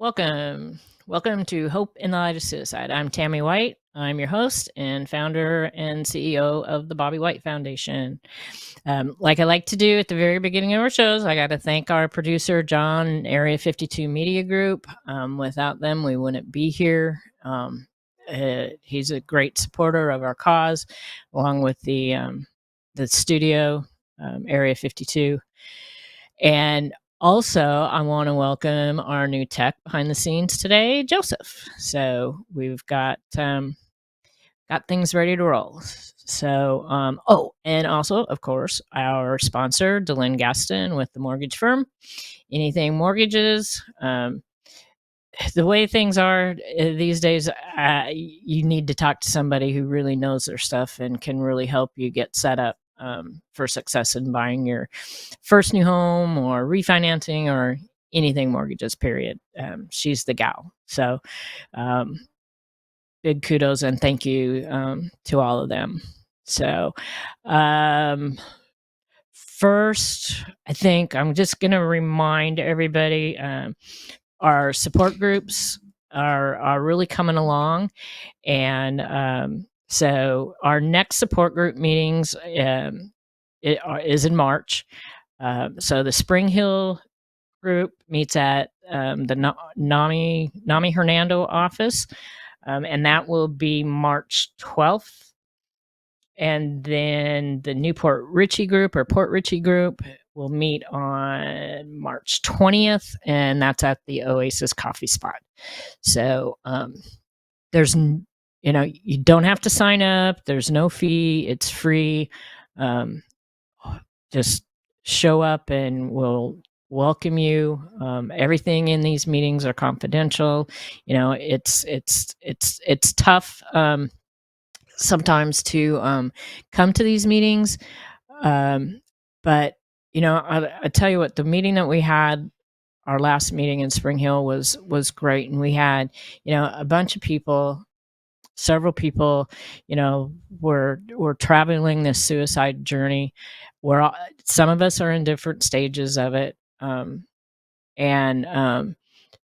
Welcome. Welcome to Hope in the Light of Suicide. I'm Tammy White. I'm your host and founder and CEO of the Bobby White Foundation. Like I like to do at the very beginning of our shows, I got to thank our producer, John, and Area 52 Media Group. Without them, we wouldn't be here. He's a great supporter of our cause, along with the studio, Area 52. And also, I want to welcome our new tech behind the scenes today, Joseph. So we've got things ready to roll. So, and also, of course, our sponsor, DeLynn Gaston with the mortgage firm. Anything mortgages. The way things are these days, you need to talk to somebody who really knows their stuff and can really help you get set up for success in buying your first new home or refinancing or anything mortgages, period. She's the gal. So big kudos and thank you to all of them. So first, I think I'm just going to remind everybody our support groups are really coming along. And so our next support group meetings is in March. So the Spring Hill group meets at the Nami Hernando office, and that will be March 12th. And then the Newport Richey group or Port Richey group will meet on March 20th, and that's at the Oasis Coffee Spot. So there's, you don't have to sign up. There's no fee. It's free. Just show up and we'll welcome you. Everything in these meetings are confidential. It's tough sometimes to come to these meetings. But I tell you what, the meeting that we had, our last meeting in Spring Hill was great. And we had, a bunch of people, several people, were traveling this suicide journey. Some of us are in different stages of it. And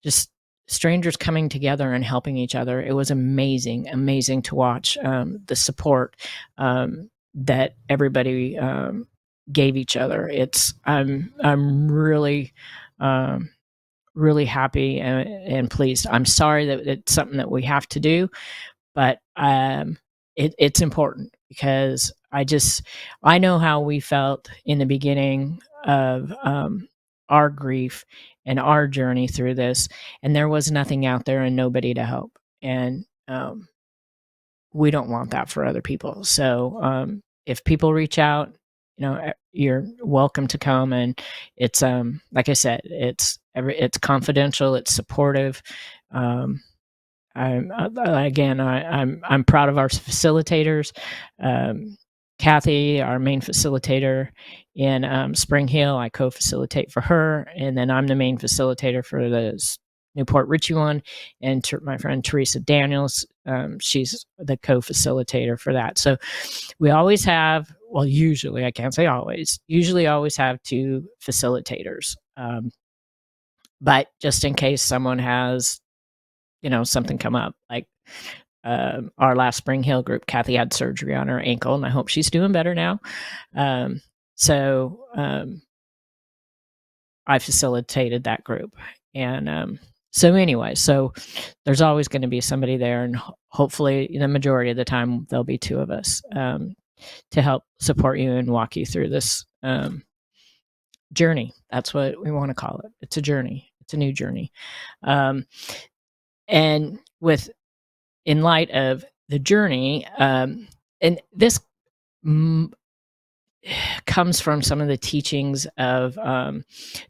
just strangers coming together and helping each other. It was amazing to watch the support that everybody gave each other. I'm really really happy and pleased. I'm sorry that it's something that we have to do, but it's important because I know how we felt in the beginning of our grief and our journey through this, and there was nothing out there and nobody to help, and we don't want that for other people. So if people reach out, you're welcome to come, and it's like I said, it's confidential, it's supportive. I'm proud of our facilitators. Kathy, our main facilitator in Spring Hill, I co-facilitate for her, and then I'm the main facilitator for the Newport Richey one, and my friend Teresa Daniels, she's the co-facilitator for that. So we always have, well, usually, I can't say always, always have two facilitators. But just in case someone has, something come up, like our last Spring Hill group, Kathy had surgery on her ankle, and I hope she's doing better now. So I facilitated that group. And so anyway, so there's always going to be somebody there, and hopefully the majority of the time there'll be two of us to help support you and walk you through this journey. That's what we want to call it. It's a journey. It's a new journey. And in light of the journey, and this comes from some of the teachings of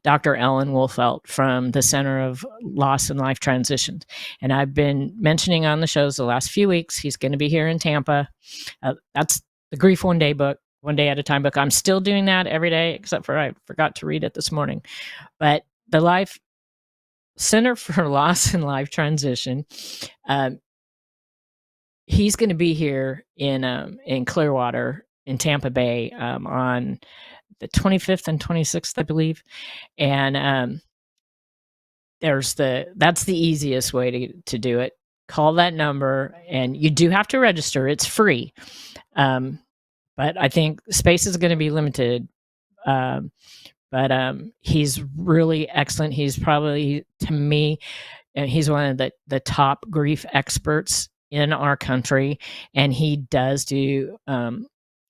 Dr. Ellen Wolfelt from the Center of Loss and Life Transitions. And I've been mentioning on the shows the last few weeks, he's going to be here in Tampa. That's the Grief One Day book, One Day at a Time book. I'm still doing that every day, except for I forgot to read it this morning. But the Life Center for Loss and Life Transition, he's going to be here in Clearwater in Tampa Bay on the 25th and 26th, I believe. And that's the easiest way to do it. Call that number, and you do have to register. It's free. But I think space is going to be limited. Um, but he's really excellent. He's probably, to me, and he's one of the top grief experts in our country, and he does do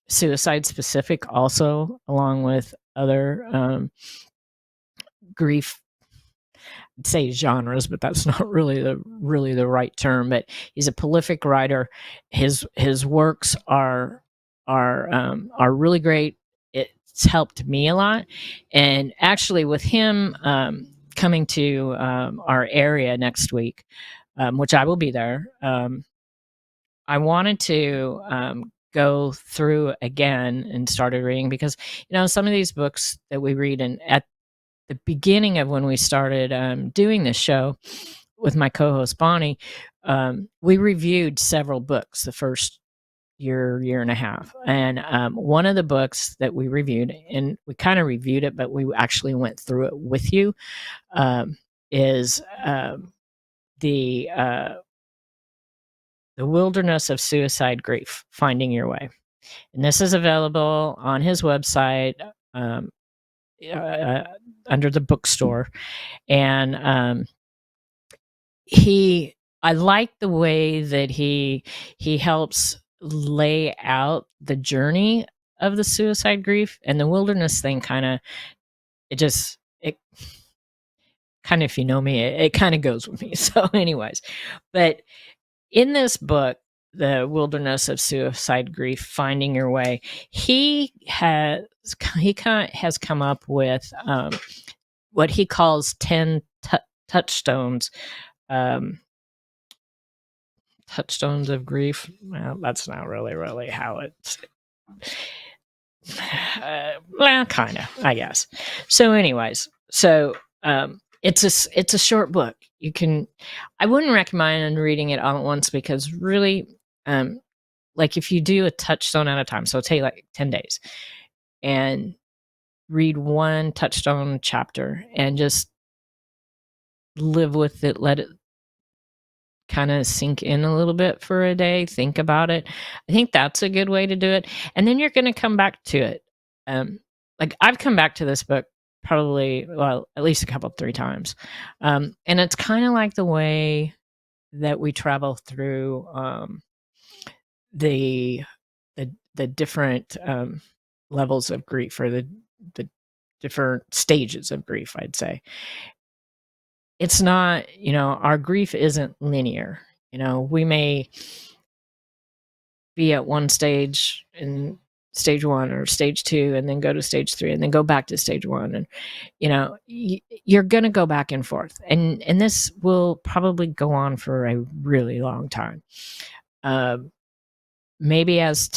suicide specific also, along with other grief, I'd say genres, but that's not really the right term. But he's a prolific writer. His works are really great. It's helped me a lot, and actually with him coming to our area next week, which I will be there. I wanted to go through again and started reading, because some of these books that we read, and at the beginning of when we started doing this show with my co-host Bonnie, we reviewed several books the first year and a half, and one of the books that we reviewed, and we kind of reviewed it, but we actually went through it with you, is the Wilderness of Suicide Grief: Finding Your Way. And this is available on his website under the bookstore. And I like the way that he helps lay out the journey of the suicide grief, and the wilderness thing kind of, it kind of, if you know me, it kind of goes with me. So anyways, but in this book, The Wilderness of Suicide Grief: Finding Your Way, he has come up with what he calls 10 touchstones. Touchstones of grief. Well, that's not really how it's. Well, kind of, I guess. So, anyways, it's a short book. I wouldn't recommend reading it all at once, because really, like if you do a touchstone at a time, so it'll take like 10 days, and read one touchstone chapter and just live with it, let it kind of sink in a little bit for a day, think about it. I think that's a good way to do it. And then you're going to come back to it. Like I've come back to this book probably, well, at least 3 times. And it's kind of like the way that we travel through the different levels of grief, or the different stages of grief, I'd say. It's not, our grief isn't linear. We may be at one stage in stage 1 or stage 2, and then go to stage 3, and then go back to stage 1. And, you're going to go back and forth. And this will probably go on for a really long time. Maybe as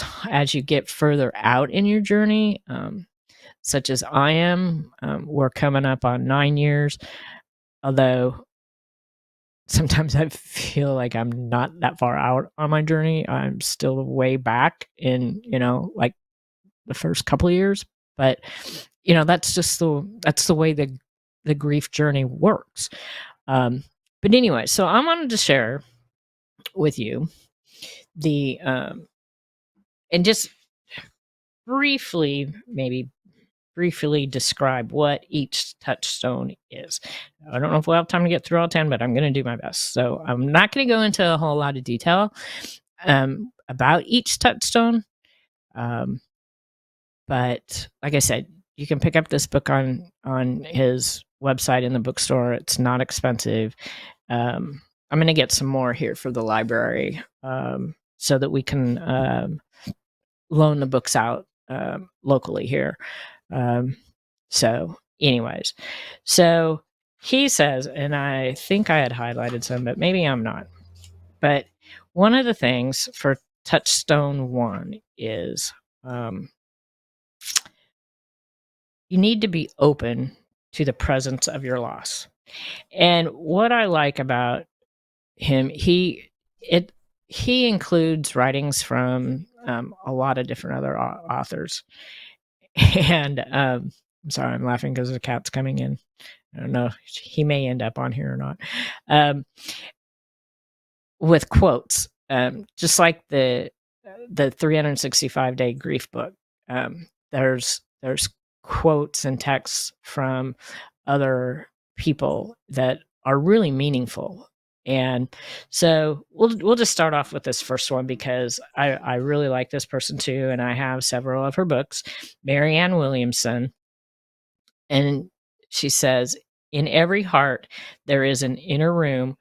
you get further out in your journey, such as I am, we're coming up on 9 years. Although sometimes I feel like I'm not that far out on my journey. I'm still way back in, like the first couple of years. But, that's just the way the grief journey works. But anyway, so I wanted to share with you and just briefly describe what each touchstone is. I don't know if we'll have time to get through all 10, but I'm going to do my best. So I'm not going to go into a whole lot of detail about each touchstone. But like I said, you can pick up this book on his website in the bookstore. It's not expensive. I'm going to get some more here for the library so that we can loan the books out locally here. So anyways, so he says, and I think I had highlighted some, but maybe I'm not. But one of the things for touchstone 1 is you need to be open to the presence of your loss. And what I like about him, he includes writings from a lot of different other authors. And I'm sorry, I'm laughing because the cat's coming in. I don't know. He may end up on here or not. Um, with quotes, just like the 365-day grief book. There's quotes and texts from other people that are really meaningful. And so we'll just start off with this first one because I really like this person too, and I have several of her books. Marianne Williamson, and she says, "In every heart there is an inner room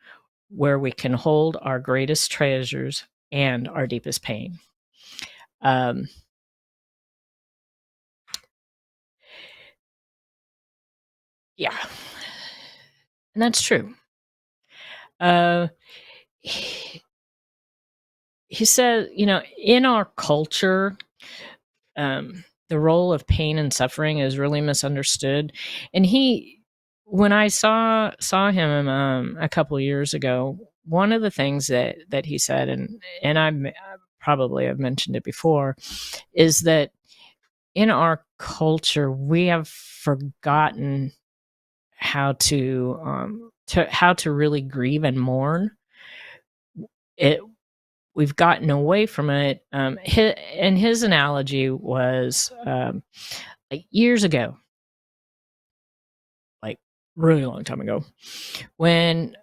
where we can hold our greatest treasures and our deepest pain." Um, yeah, and that's true. Uh, he, he said, in our culture, the role of pain and suffering is really misunderstood. And when I saw him a couple of years ago, one of the things that he said, and I probably have mentioned it before, is that in our culture we have forgotten how to really grieve and mourn it. We've gotten away from it. His analogy was like years ago, like really long time ago, when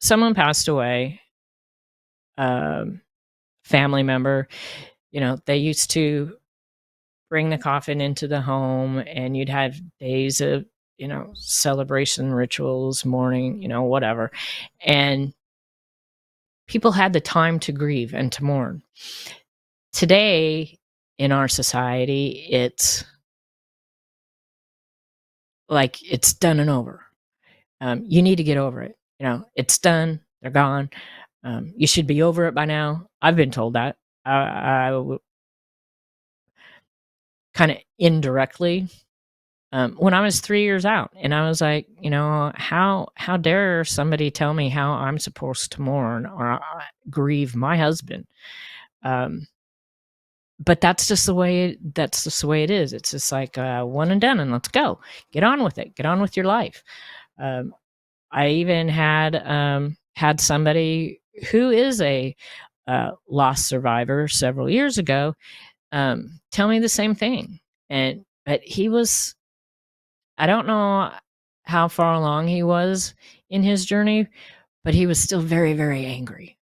someone passed away, family member. They used to bring the coffin into the home, and you'd have days of celebration rituals, mourning, whatever, and people had the time to grieve and to mourn. Today in our society, it's like it's done and over. You need to get over it. It's done. They're gone. You should be over it by now. I've been told that. I kind of indirectly when I was 3 years out, and I was like, how dare somebody tell me how I'm supposed to mourn or grieve my husband? But that's just the way it is. It's just like one and done, and let's go. Get on with it. Get on with your life. I even had somebody who is a lost survivor several years ago tell me the same thing. But he was, I don't know how far along he was in his journey, but he was still very, very angry,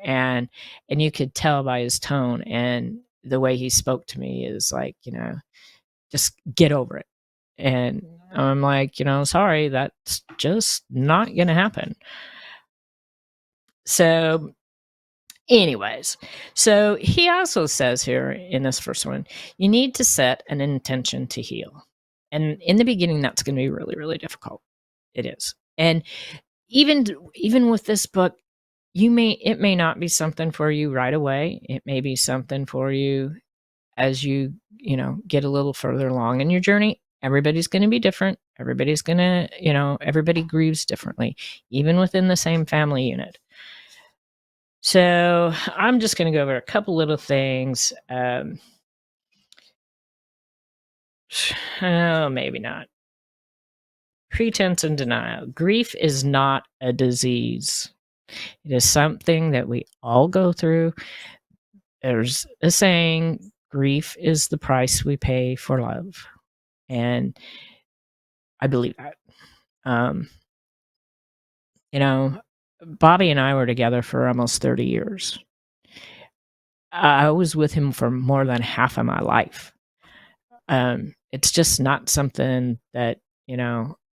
and you could tell by his tone and the way he spoke to me is like, just get over it. And I'm like, sorry, that's just not gonna happen. So anyways, so he also says here in this first one, you need to set an intention to heal. And in the beginning, that's going to be really, really difficult. It is. And even with this book, it may not be something for you right away. It may be something for you as you get a little further along in your journey. Everybody's going to be different. Everybody's going to, everybody grieves differently, even within the same family unit. So I'm just going to go over a couple little things. Oh, maybe not. Pretense and denial. Grief is not a disease. It is something that we all go through. There's a saying, grief is the price we pay for love. And I believe that. Bobby and I were together for almost 30 years. I was with him for more than half of my life. It's just not something that,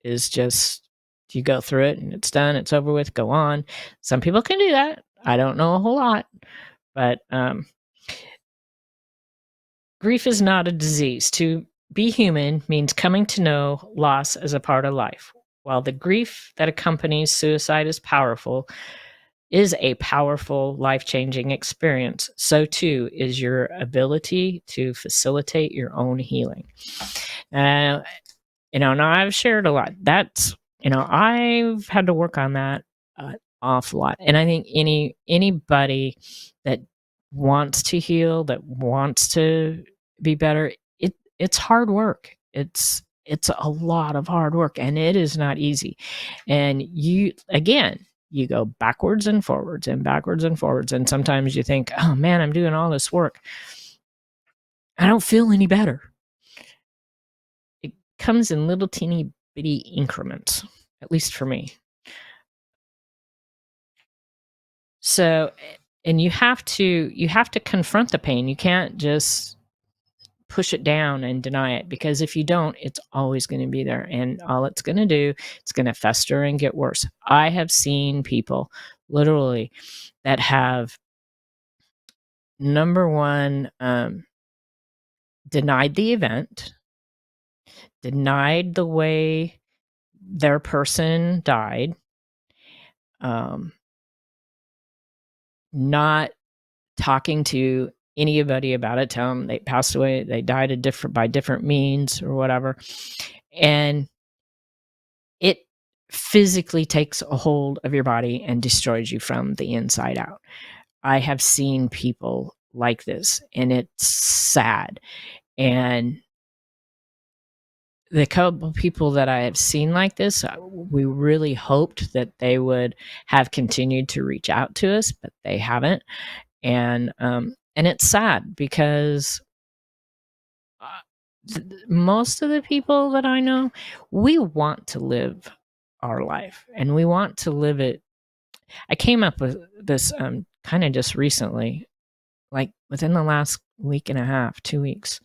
is just, you go through it and it's done, it's over with, go on. Some people can do that. I don't know a whole lot, but grief is not a disease. To be human means coming to know loss as a part of life. While the grief that accompanies suicide is a powerful, life-changing experience, so too is your ability to facilitate your own healing. Now I've shared a lot. That's, I've had to work on that an awful lot. And I think anybody that wants to heal, that wants to be better, it's hard work. It's it's a lot of hard work, and it is not easy. And you go backwards and forwards and backwards and forwards. And sometimes you think, oh man, I'm doing all this work. I don't feel any better. It comes in little teeny bitty increments, at least for me. So, and you have to confront the pain. You can't just push it down and deny it, because if you don't, it's always going to be there, and all it's going to do, it's going to fester and get worse. I have seen people literally that have, number one, denied the event, denied the way their person died, not talking to anybody about it, tell them they passed away, they died by different means or whatever. And it physically takes a hold of your body and destroys you from the inside out. I have seen people like this, and it's sad. And the couple people that I have seen like this, we really hoped that they would have continued to reach out to us, but they haven't. And it's sad, because most of the people that I know, we want to live our life, and we want to live it. I came up with this kind of just recently, like within the last week and a half, 2 weeks.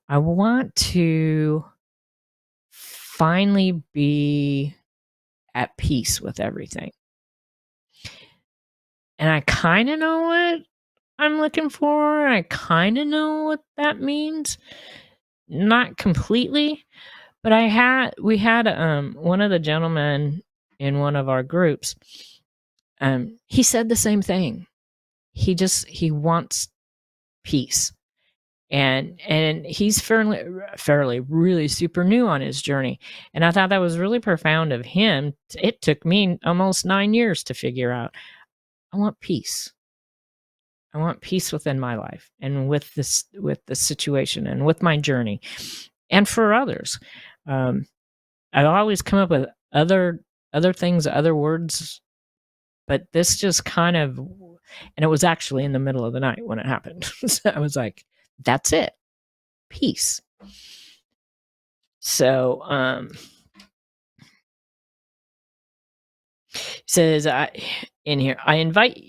I want to finally be at peace with everything. And I kind of know what I'm looking for. I kind of know what that means. Not completely, but we had one of the gentlemen in one of our groups. He said the same thing. He wants peace. And he's fairly really super new on his journey. And I thought that was really profound of him. It took me almost 9 years to figure out, I want peace. I want peace within my life, and with the situation, and with my journey, and for others. I always come up with other things, other words, but this just kind of, and it was actually in the middle of the night when it happened. So I was like, that's it. Peace. So says in here, I invite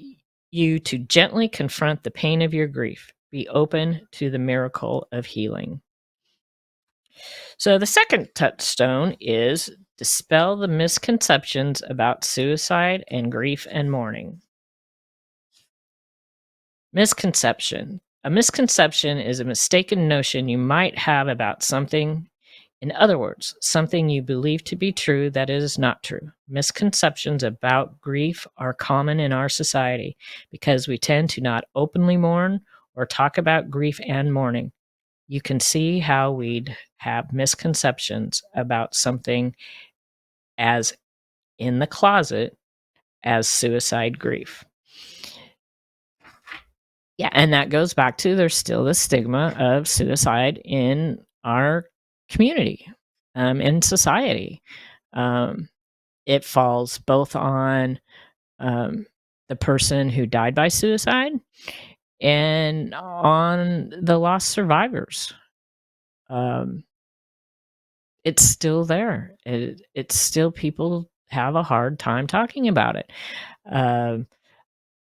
you to gently confront the pain of your grief. Be open to the miracle of healing. So the second touchstone is dispel the misconceptions about suicide and grief and mourning. Misconception. A misconception is a mistaken notion you might have about something. In other words, something you believe to be true that is not true. Misconceptions about grief are common in our society because we tend to not openly mourn or talk about grief and mourning. You can see how we'd have misconceptions about something as in the closet as suicide grief. Yeah, and that goes back to, there's still the stigma of suicide in our community, in society. It falls both on the person who died by suicide and on the lost survivors. It's still there. It's still, people have a hard time talking about it.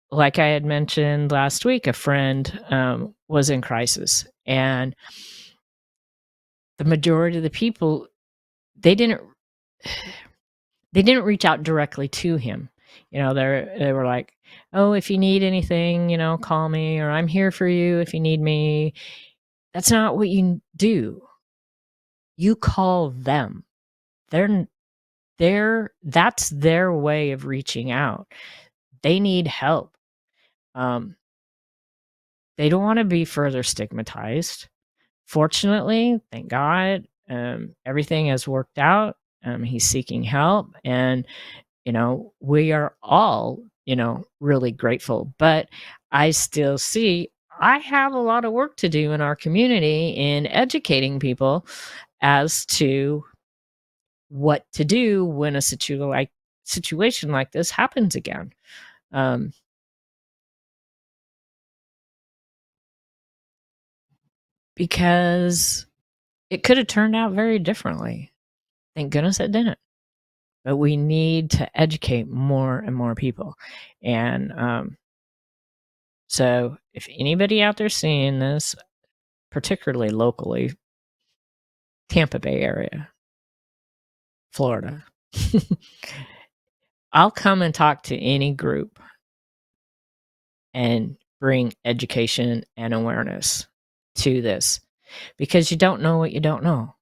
Like I had mentioned last week, a friend was in crisis, and the majority of the people, they didn't reach out directly to him. They were like, oh, if you need anything, call me, or I'm here for you if you need me. That's not what you do. You call them. That's their way of reaching out. They need help. They don't want to be further stigmatized. Fortunately, thank God, everything has worked out. He's seeking help, and we are all, really grateful. But I still see I have a lot of work to do in our community in educating people as to what to do when a situation like this happens again. Um, because it could have turned out very differently. Thank goodness it didn't. But we need to educate more and more people. And so if anybody out there seeing this, particularly locally, Tampa Bay area, Florida, I'll come and talk to any group and bring education and awareness to this, because you don't know what you don't know.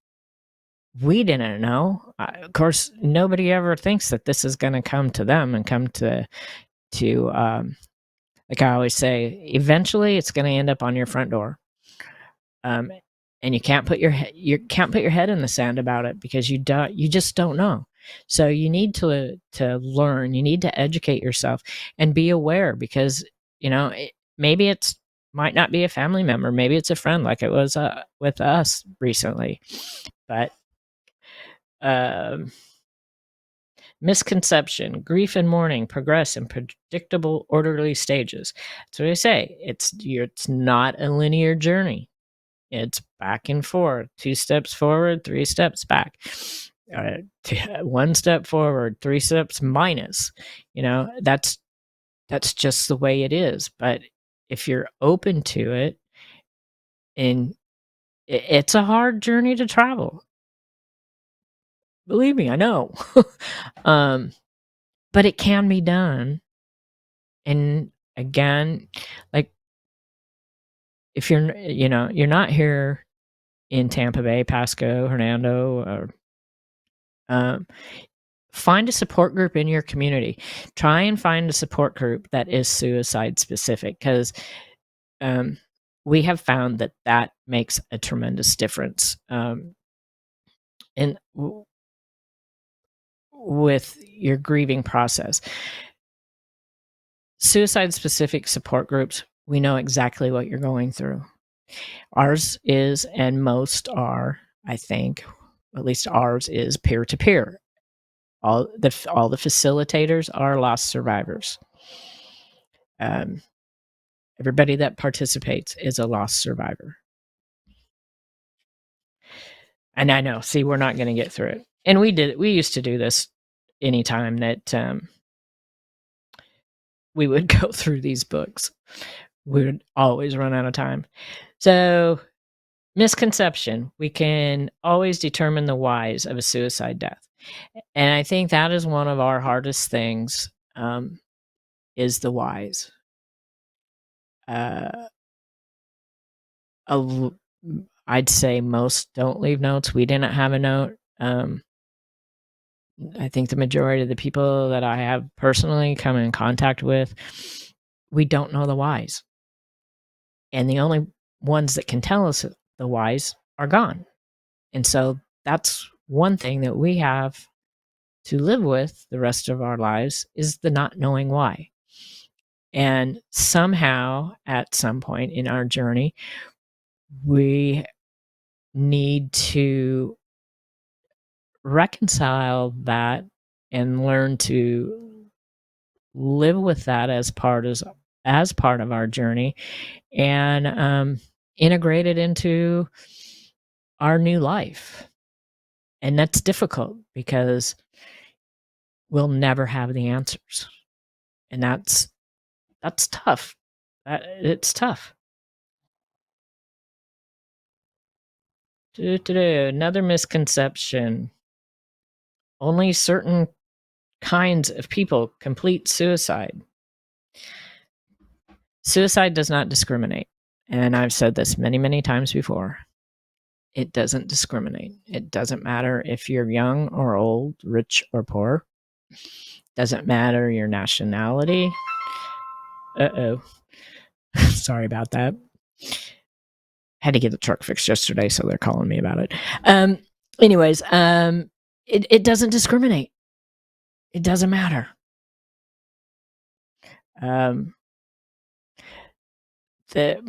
We didn't know. Of course, nobody ever thinks that this is going to come to them and come to like I always say, eventually it's going to end up on your front door. And you can't put your head in the sand about it, because you just don't know. So you need to learn. You need to educate yourself and be aware, because maybe it's might not be a family member, maybe it's a friend, like it was with us recently. But misconception: grief and mourning progress in predictable, orderly stages. That's what I say. It's not a linear journey. It's back and forth, 2 steps forward, 3 steps back, 1 step forward, 3 steps minus. That's just the way it is. But if you're open to it, and it's a hard journey to travel. Believe me, I know. But it can be done. And again, like, if you're not here in Tampa Bay, Pasco, Hernando, or find a support group in your community. Try and find a support group that is suicide specific, because we have found that makes a tremendous difference. With your grieving process. Suicide specific support groups, we know exactly what you're going through. Ours is, and most are, I think, at least ours is, peer to peer. All the facilitators are lost survivors. Everybody that participates is a lost survivor. And I know, see, we're not going to get through it. And we used to do this anytime that we would go through these books. We would always run out of time. So, misconception: we can always determine the whys of a suicide death. And I think that is one of our hardest things, is the whys. I'd say most don't leave notes. We didn't have a note. I think the majority of the people that I have personally come in contact with, we don't know the whys. And the only ones that can tell us the whys are gone. And so that's one thing that we have to live with the rest of our lives, is the not knowing why. And somehow, at some point in our journey, we need to reconcile that and learn to live with that as part of our journey, and integrate it into our new life. And that's difficult, because we'll never have the answers, and that's tough. It's tough. Another misconception: only certain kinds of people complete suicide. Suicide does not discriminate. And I've said this many, many times before. It doesn't discriminate. It doesn't matter if you're young or old, rich or poor. Doesn't matter your nationality. Uh-oh. Sorry about that. Had to get the truck fixed yesterday, so they're calling me about it. Anyways, it doesn't discriminate. It doesn't matter.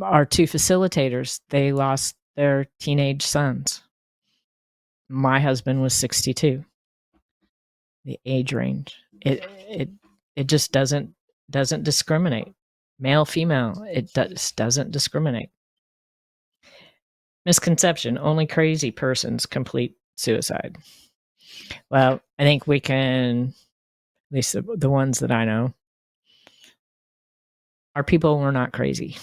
our two facilitators, they lost their teenage sons. My husband was 62. The age range, it just doesn't discriminate. Male, female, it doesn't discriminate. Misconception: only crazy persons complete suicide. Well, I think we can, at least the ones that I know, our people were not crazy.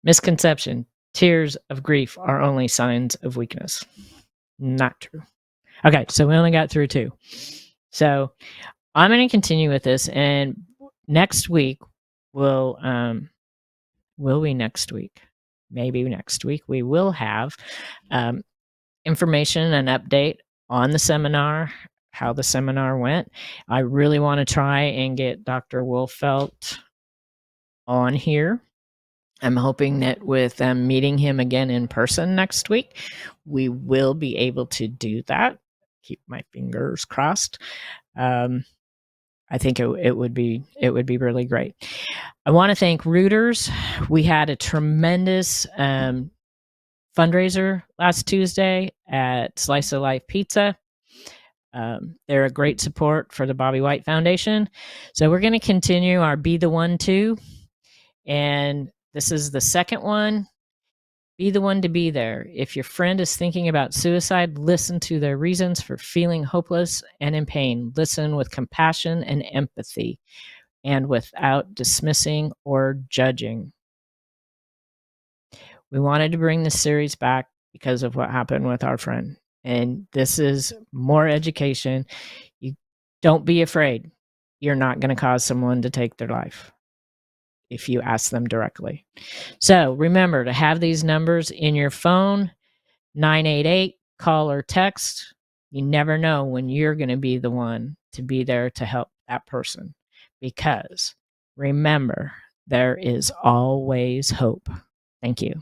Misconception: tears of grief are only signs of weakness. Not true. Okay, so we only got through 2. So I'm going to continue with this, and next week will we next week? Maybe next week we will have information and update on the seminar, how the seminar went. I really want to try and get Dr. Wolfelt on here. I'm hoping that with meeting him again in person next week, we will be able to do that. Keep my fingers crossed. I think it would be really great. I want to thank Rooters. We had a tremendous fundraiser last Tuesday at Slice of Life Pizza. They're a great support for the Bobby White Foundation. So we're going to continue our Be the One too. And this is the second one. Be the one to be there. If your friend is thinking about suicide, listen to their reasons for feeling hopeless and in pain. Listen with compassion and empathy, and without dismissing or judging. We wanted to bring this series back because of what happened with our friend. And this is more education. You don't be afraid. You're not going to cause someone to take their life if you ask them directly. So remember to have these numbers in your phone, 988, call or text. You never know when you're going to be the one to be there to help that person. Because remember, there is always hope. Thank you.